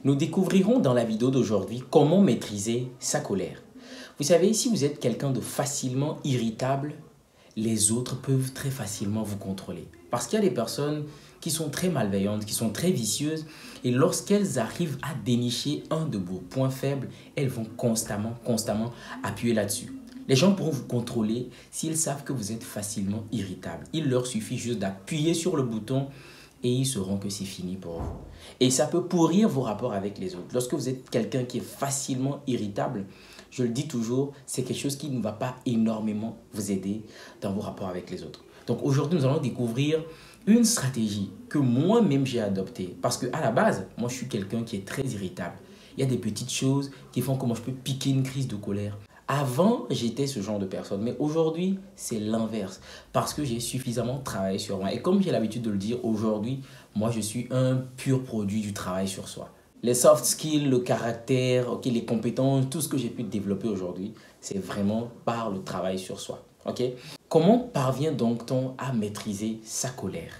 Nous découvrirons dans la vidéo d'aujourd'hui comment maîtriser sa colère. Vous savez, si vous êtes quelqu'un de facilement irritable, les autres peuvent très facilement vous contrôler. Parce qu'il y a des personnes qui sont très malveillantes, qui sont très vicieuses, et lorsqu'elles arrivent à dénicher un de vos points faibles, elles vont constamment appuyer là-dessus. Les gens pourront vous contrôler s'ils savent que vous êtes facilement irritable. Il leur suffit juste d'appuyer sur le bouton et ils sauront que c'est fini pour vous. Et ça peut pourrir vos rapports avec les autres. Lorsque vous êtes quelqu'un qui est facilement irritable, je le dis toujours, c'est quelque chose qui ne va pas énormément vous aider dans vos rapports avec les autres. Donc aujourd'hui, nous allons découvrir une stratégie que moi-même j'ai adoptée. Parce qu'à la base, moi je suis quelqu'un qui est très irritable. Il y a des petites choses qui font que moi je peux piquer une crise de colère. Avant, j'étais ce genre de personne, mais aujourd'hui, c'est l'inverse. Parce que j'ai suffisamment travaillé sur moi. Et comme j'ai l'habitude de le dire, aujourd'hui, moi, je suis un pur produit du travail sur soi. Les soft skills, le caractère, les compétences, tout ce que j'ai pu développer aujourd'hui, c'est vraiment par le travail sur soi. Comment parvient donc-on à maîtriser sa colère?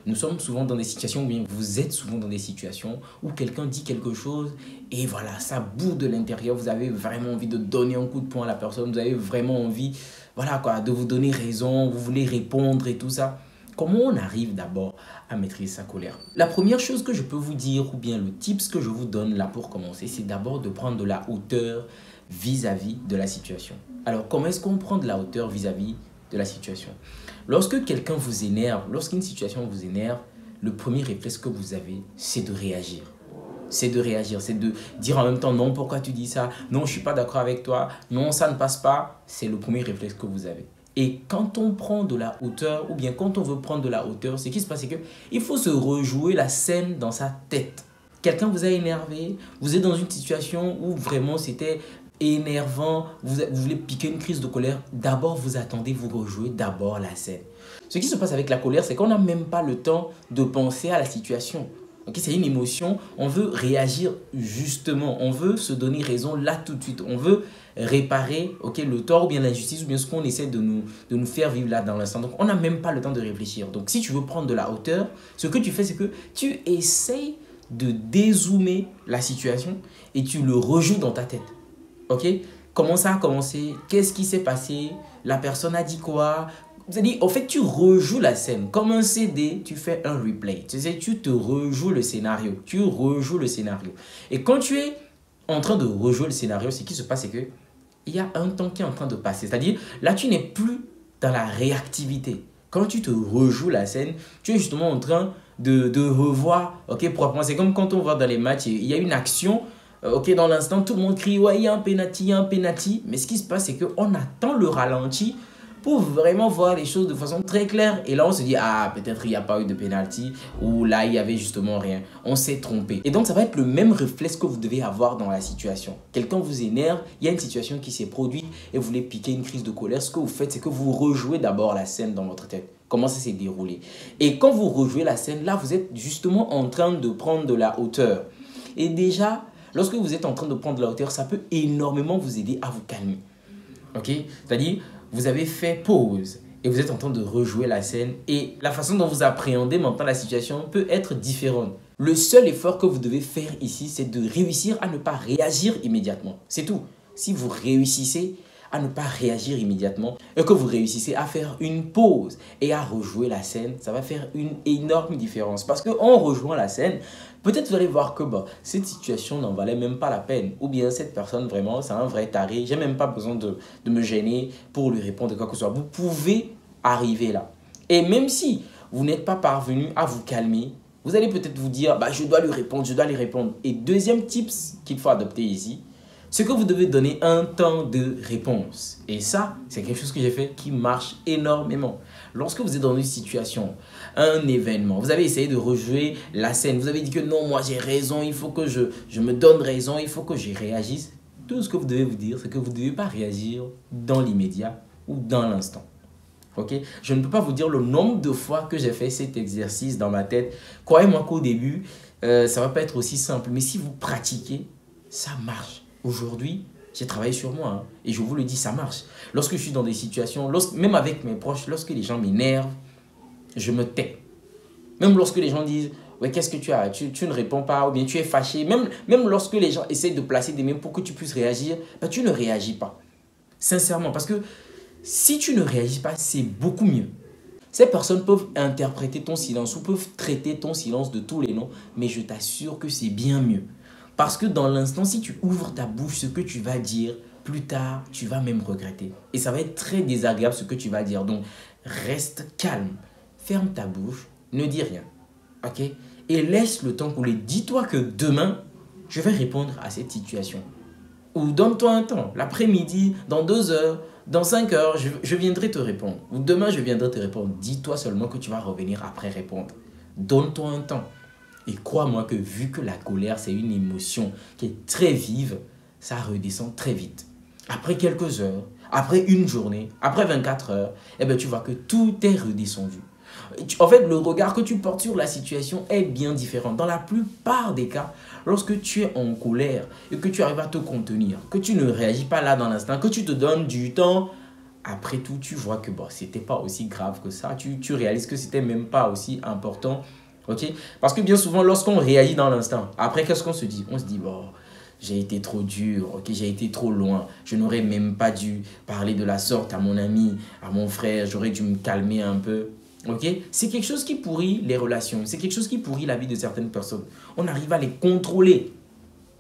Nous sommes souvent dans des situations, ou bien vous êtes souvent dans des situations où quelqu'un dit quelque chose et voilà, ça bout de l'intérieur. Vous avez vraiment envie de donner un coup de poing à la personne, vous avez vraiment envie de vous donner raison, vous voulez répondre et tout ça. Comment on arrive d'abord à maîtriser sa colère? La première chose que je peux vous dire, ou bien le tips que je vous donne là pour commencer, c'est d'abord de prendre de la hauteur vis-à-vis de la situation. Alors, comment est-ce qu'on prend de la hauteur vis-à-vis de la situation? Lorsque quelqu'un vous énerve, lorsqu'une situation vous énerve, le premier réflexe que vous avez, c'est de réagir. C'est de réagir, c'est de dire en même temps non, pourquoi tu dis ça? Non, je ne suis pas d'accord avec toi. Non, ça ne passe pas. C'est le premier réflexe que vous avez. Et quand on prend de la hauteur, ou bien quand on veut prendre de la hauteur, ce qui se passe, c'est qu'il faut se rejouer la scène dans sa tête. Quelqu'un vous a énervé, vous êtes dans une situation où vraiment c'était énervant, vous voulez piquer une crise de colère, d'abord vous attendez, vous rejouez d'abord la scène. Ce qui se passe avec la colère, c'est qu'on n'a même pas le temps de penser à la situation. C'est une émotion, on veut réagir justement, on veut se donner raison là tout de suite, on veut réparer le tort ou bien l'injustice ou bien ce qu'on essaie de nous faire vivre là dans l'instant. Donc on n'a même pas le temps de réfléchir. Donc si tu veux prendre de la hauteur, ce que tu fais, c'est que tu essayes de dézoomer la situation et tu le rejoues dans ta tête. Comment ça a commencé? Qu'est-ce qui s'est passé? La personne a dit quoi? C'est-à-dire, en fait, tu rejoues la scène. Comme un CD, tu fais un replay. Tu te rejoues le scénario. Tu rejoues le scénario. Et quand tu es en train de rejouer le scénario, ce qui se passe, c'est que il y a un temps qui est en train de passer. C'est-à-dire, là, tu n'es plus dans la réactivité. Quand tu te rejoues la scène, tu es justement en train de revoir proprement. C'est comme quand on voit dans les matchs, il y a une action. Dans l'instant, tout le monde crie « Ouais, il y a un penalty, il y a un penalty ». Mais ce qui se passe, c'est qu'on attend le ralenti pour vraiment voir les choses de façon très claire. Et là, on se dit « Ah, peut-être il n'y a pas eu de penalty » ou là, il n'y avait justement rien. On s'est trompé. Et donc, ça va être le même réflexe que vous devez avoir dans la situation. Quelqu'un vous énerve, il y a une situation qui s'est produite et vous voulez piquer une crise de colère. Ce que vous faites, c'est que vous rejouez d'abord la scène dans votre tête. Comment ça s'est déroulé. Et quand vous rejouez la scène, là, vous êtes justement en train de prendre de la hauteur. Et déjà, lorsque vous êtes en train de prendre de la hauteur, ça peut énormément vous aider à vous calmer. C'est-à-dire, vous avez fait pause et vous êtes en train de rejouer la scène et la façon dont vous appréhendez maintenant la situation peut être différente. Le seul effort que vous devez faire ici, c'est de réussir à ne pas réagir immédiatement. C'est tout. Si vous réussissez à ne pas réagir immédiatement et que vous réussissez à faire une pause et à rejouer la scène, ça va faire une énorme différence. Parce qu'en rejoignant la scène, peut-être vous allez voir que cette situation n'en valait même pas la peine. Ou bien cette personne vraiment, c'est un vrai taré. J'ai même pas besoin de me gêner pour lui répondre quoi que ce soit. Vous pouvez arriver là. Et même si vous n'êtes pas parvenu à vous calmer, vous allez peut-être vous dire, je dois lui répondre, je dois lui répondre. Et deuxième tips qu'il faut adopter ici, c'est que vous devez donner un temps de réponse. Et ça, c'est quelque chose que j'ai fait qui marche énormément. Lorsque vous êtes dans une situation, un événement, vous avez essayé de rejouer la scène, vous avez dit que non, moi j'ai raison, il faut que je me donne raison, il faut que je réagisse. Tout ce que vous devez vous dire, c'est que vous ne devez pas réagir dans l'immédiat ou dans l'instant. Je ne peux pas vous dire le nombre de fois que j'ai fait cet exercice dans ma tête. Croyez-moi qu'au début, ça ne va pas être aussi simple. Mais si vous pratiquez, ça marche. Aujourd'hui, j'ai travaillé sur moi et je vous le dis, ça marche. Lorsque je suis dans des situations, même avec mes proches, lorsque les gens m'énervent, je me tais. Même lorsque les gens disent Ouais, qu'est-ce que tu as? Tu ne réponds pas ou bien tu es fâché. Même lorsque les gens essaient de placer des mots pour que tu puisses réagir, bah, tu ne réagis pas. Sincèrement, parce que si tu ne réagis pas, c'est beaucoup mieux. Ces personnes peuvent interpréter ton silence ou peuvent traiter ton silence de tous les noms, mais je t'assure que c'est bien mieux. Parce que dans l'instant, si tu ouvres ta bouche, ce que tu vas dire, plus tard, tu vas même regretter. Et ça va être très désagréable ce que tu vas dire. Donc, reste calme, ferme ta bouche, ne dis rien. Ok? Et laisse le temps couler. Dis-toi que demain, je vais répondre à cette situation. Ou donne-toi un temps. L'après-midi, dans 2 heures, dans 5 heures, je viendrai te répondre. Ou demain, je viendrai te répondre. Dis-toi seulement que tu vas revenir après répondre. Donne-toi un temps. Et crois-moi que vu que la colère, c'est une émotion qui est très vive, ça redescend très vite. Après quelques heures, après une journée, après 24 heures, eh ben, tu vois que tout est redescendu. En fait, le regard que tu portes sur la situation est bien différent. Dans la plupart des cas, lorsque tu es en colère et que tu arrives à te contenir, que tu ne réagis pas là dans l'instant, que tu te donnes du temps, après tout, tu vois que bon, c'était pas aussi grave que ça. Tu réalises que c'était même pas aussi important. Ok? Parce que bien souvent, lorsqu'on réagit dans l'instant, après, qu'est-ce qu'on se dit? On se dit, bon, j'ai été trop dur, ok, j'ai été trop loin. Je n'aurais même pas dû parler de la sorte à mon ami, à mon frère. J'aurais dû me calmer un peu. Ok? C'est quelque chose qui pourrit les relations. C'est quelque chose qui pourrit la vie de certaines personnes. On arrive à les contrôler.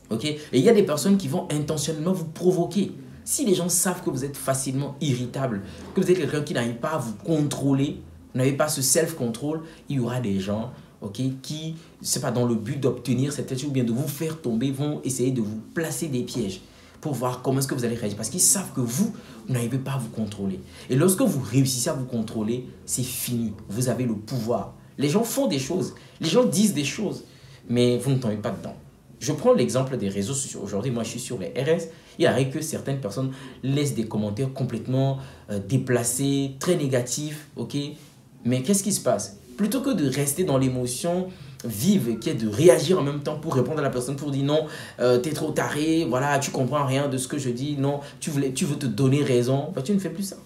Ok? Et il y a des personnes qui vont intentionnellement vous provoquer. Si les gens savent que vous êtes facilement irritable, que vous êtes quelqu'un qui n'arrive pas à vous contrôler, vous n'avez pas ce self-control, il y aura des gens, ok, qui, c'est pas dans le but d'obtenir cette chose ou bien de vous faire tomber, vont essayer de vous placer des pièges pour voir comment est-ce que vous allez réagir. Parce qu'ils savent que vous n'arrivez pas à vous contrôler. Et lorsque vous réussissez à vous contrôler, c'est fini. Vous avez le pouvoir. Les gens font des choses, les gens disent des choses, mais vous ne tombez pas dedans. Je prends l'exemple des réseaux sociaux. Aujourd'hui, moi, je suis sur les RS. Il arrive que certaines personnes laissent des commentaires complètement déplacés, très négatifs, ok? Mais qu'est-ce qui se passe? Plutôt que de rester dans l'émotion vive, qui est de réagir en même temps pour répondre à la personne, pour dire non, t'es trop taré, voilà, tu comprends rien de ce que je dis, non, tu veux te donner raison, bah, tu ne fais plus ça.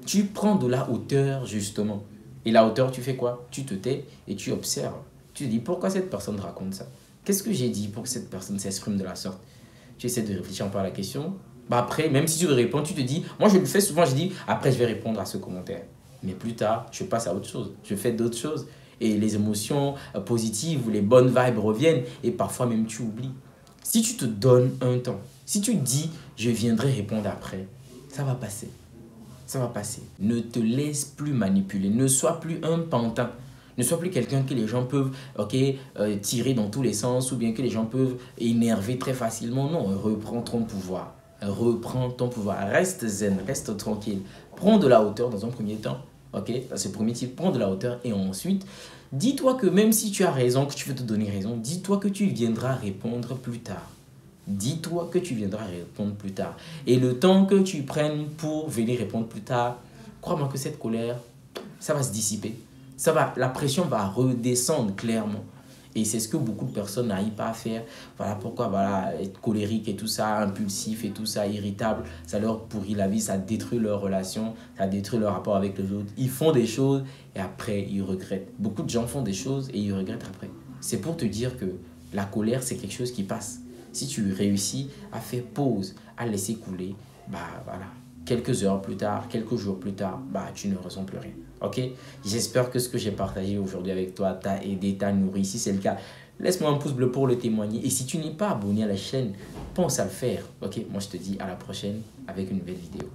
Tu prends de la hauteur, justement. Et la hauteur, tu fais quoi? Tu te tais et tu observes. Tu te dis, pourquoi cette personne raconte ça? Qu'est-ce que j'ai dit pour que cette personne s'exprime de la sorte? Tu essaies de réfléchir un peu à la question. Bah après, même si tu réponds, tu te dis, moi je le fais souvent, je dis, après je vais répondre à ce commentaire. Mais plus tard, je passe à autre chose. Je fais d'autres choses. Et les émotions positives ou les bonnes vibes reviennent. Et parfois même tu oublies. Si tu te donnes un temps, si tu dis, je viendrai répondre après, ça va passer. Ça va passer. Ne te laisse plus manipuler. Ne sois plus un pantin. Ne sois plus quelqu'un que les gens peuvent tirer dans tous les sens ou bien que les gens peuvent énerver très facilement. Non, reprends ton pouvoir. Reprends ton pouvoir. Reste zen, reste tranquille. Prends de la hauteur dans un premier temps. Ok, c'est le premier type, prends de la hauteur et ensuite, dis-toi que même si tu as raison, que tu veux te donner raison, dis-toi que tu viendras répondre plus tard. Dis-toi que tu viendras répondre plus tard. Et le temps que tu prennes pour venir répondre plus tard, crois-moi que cette colère, ça va se dissiper. La pression va redescendre clairement. Et c'est ce que beaucoup de personnes n'arrivent pas à faire. Voilà pourquoi être colérique et tout ça, impulsif et tout ça, irritable, ça leur pourrit la vie, ça détruit leurs relations, ça détruit leur rapport avec les autres. Ils font des choses et après ils regrettent. Beaucoup de gens font des choses et ils regrettent après. C'est pour te dire que la colère, c'est quelque chose qui passe. Si tu réussis à faire pause, à laisser couler, quelques heures plus tard, quelques jours plus tard, tu ne ressens plus rien. Ok? J'espère que ce que j'ai partagé aujourd'hui avec toi t'a aidé, t'a nourri. Si c'est le cas, laisse-moi un pouce bleu pour le témoigner. Et si tu n'es pas abonné à la chaîne, pense à le faire. Ok? Moi, je te dis à la prochaine avec une nouvelle vidéo.